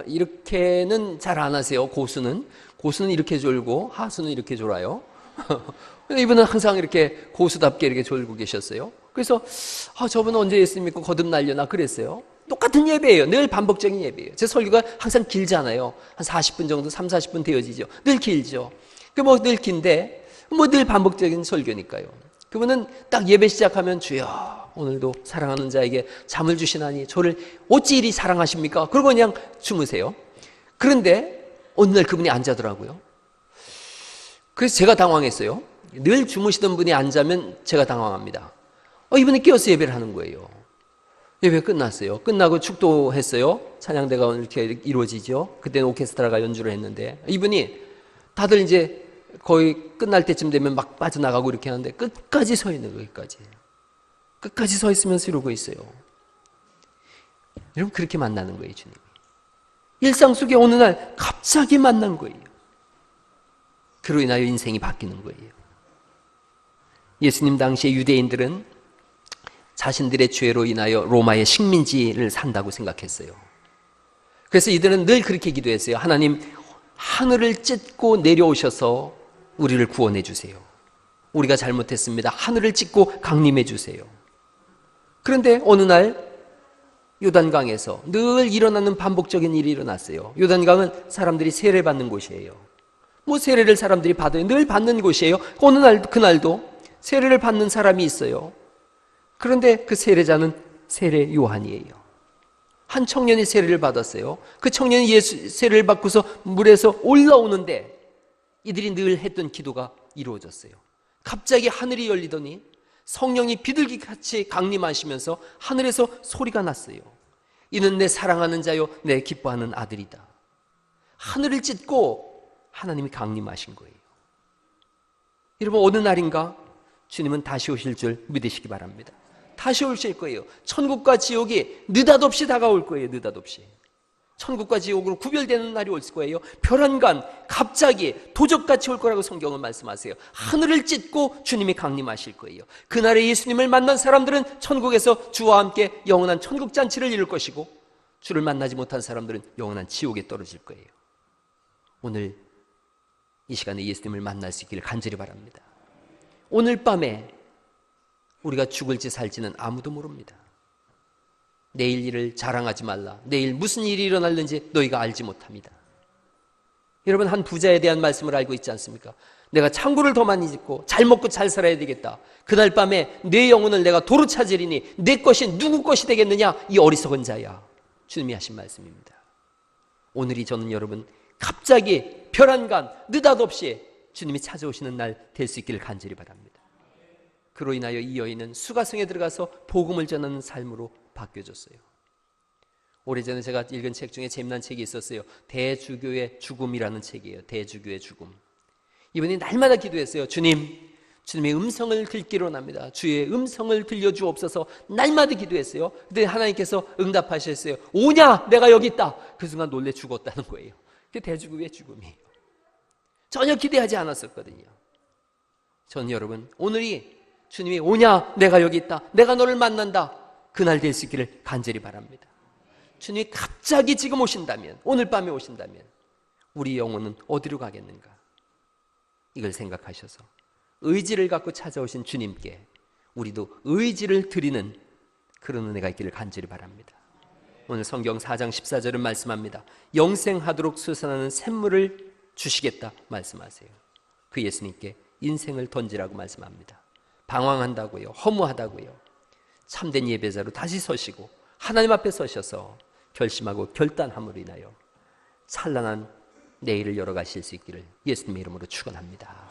이렇게는 잘 안 하세요. 고수는 이렇게 졸고 하수는 이렇게 졸아요. 이분은 항상 이렇게 고수답게 이렇게 졸고 계셨어요. 그래서 저분은 언제 예수님 믿고 거듭날려나 그랬어요. 똑같은 예배예요. 늘 반복적인 예배예요. 제 설교가 항상 길잖아요. 한 40분 정도, 30-40분 되어지죠. 늘 길죠. 늘 긴데 늘 반복적인 설교니까요. 그분은 딱 예배 시작하면 주여 오늘도 사랑하는 자에게 잠을 주시나니 저를 어찌 이리 사랑하십니까? 그러고 그냥 주무세요. 그런데 어느 날 그분이 안 자더라고요. 그래서 제가 당황했어요. 늘 주무시던 분이 안 자면 제가 당황합니다. 이분이 깨어서 예배를 하는 거예요. 예배 끝났어요. 끝나고 축도했어요. 찬양대가 이렇게 이루어지죠. 그때는 오케스트라가 연주를 했는데 이분이 다들 이제 거의 끝날 때쯤 되면 막 빠져나가고 이렇게 하는데 끝까지 서 있는 거예요. 끝까지 서 있으면서 이러고 있어요. 여러분 그렇게 만나는 거예요. 주님. 일상 속에 어느 날 갑자기 만난 거예요. 그로 인하여 인생이 바뀌는 거예요. 예수님 당시의 유대인들은 자신들의 죄로 인하여 로마의 식민지를 산다고 생각했어요. 그래서 이들은 늘 그렇게 기도했어요. 하나님, 하늘을 찢고 내려오셔서 우리를 구원해 주세요. 우리가 잘못했습니다. 하늘을 찢고 강림해 주세요. 그런데 어느 날 요단강에서 늘 일어나는 반복적인 일이 일어났어요. 요단강은 사람들이 세례받는 곳이에요. 세례를 사람들이 받아요. 늘 받는 곳이에요. 어느 날 그날도 세례를 받는 사람이 있어요. 그런데 그 세례자는 세례 요한이에요. 한 청년이 세례를 받았어요. 그 청년이 세례를 받고서 물에서 올라오는데 이들이 늘 했던 기도가 이루어졌어요. 갑자기 하늘이 열리더니 성령이 비둘기같이 강림하시면서 하늘에서 소리가 났어요. 이는 내 사랑하는 자요 내 기뻐하는 아들이다. 하늘을 찢고 하나님이 강림하신 거예요. 여러분, 어느 날인가 주님은 다시 오실 줄 믿으시기 바랍니다. 다시 오실 거예요. 천국과 지옥이 느닷없이 다가올 거예요. 느닷없이. 천국과 지옥으로 구별되는 날이 올 거예요. 별한간 갑자기 도적같이 올 거라고 성경은 말씀하세요. 하늘을 찢고 주님이 강림하실 거예요. 그날에 예수님을 만난 사람들은 천국에서 주와 함께 영원한 천국 잔치를 이룰 것이고, 주를 만나지 못한 사람들은 영원한 지옥에 떨어질 거예요. 오늘 이 시간에 예수님을 만날 수 있기를 간절히 바랍니다. 오늘 밤에 우리가 죽을지 살지는 아무도 모릅니다. 내일 일을 자랑하지 말라. 내일 무슨 일이 일어날는지 너희가 알지 못합니다. 여러분, 한 부자에 대한 말씀을 알고 있지 않습니까? 내가 창고를 더 많이 짓고 잘 먹고 잘 살아야 되겠다. 그날 밤에 내 영혼을 내가 도로 찾으리니 내 것이 누구 것이 되겠느냐? 이 어리석은 자야. 주님이 하신 말씀입니다. 오늘이 저는 여러분 갑자기 별한간 느닷없이 주님이 찾아오시는 날 될 수 있기를 간절히 바랍니다. 그로 인하여 이 여인은 수가성에 들어가서 복음을 전하는 삶으로 바뀌어졌어요. 오래전에 제가 읽은 책 중에 재미난 책이 있었어요. 대주교의 죽음이라는 책이에요. 대주교의 죽음. 이분이 날마다 기도했어요. 주님의 음성을 듣기로 합니다. 주의 음성을 들려주옵소서. 날마다 기도했어요. 근데 하나님께서 응답하셨어요. 오냐? 내가 여기 있다. 그 순간 놀래 죽었다는 거예요. 그게 대주교의 죽음이에요. 전혀 기대하지 않았었거든요. 전 여러분, 오늘이 주님이 오냐? 내가 여기 있다. 내가 너를 만난다. 그날 될 수 있기를 간절히 바랍니다. 주님이 갑자기 지금 오신다면, 오늘 밤에 오신다면 우리 영혼은 어디로 가겠는가? 이걸 생각하셔서 의지를 갖고 찾아오신 주님께 우리도 의지를 드리는 그런 은혜가 있기를 간절히 바랍니다. 오늘 성경 4장 14절은 말씀합니다. 영생하도록 솟아나는 샘물을 주시겠다 말씀하세요. 그 예수님께 인생을 던지라고 말씀합니다. 방황한다고요, 허무하다고요, 참된 예배자로 다시 서시고 하나님 앞에 서셔서 결심하고 결단함으로 인하여 찬란한 내일을 열어가실 수 있기를 예수님의 이름으로 축원합니다.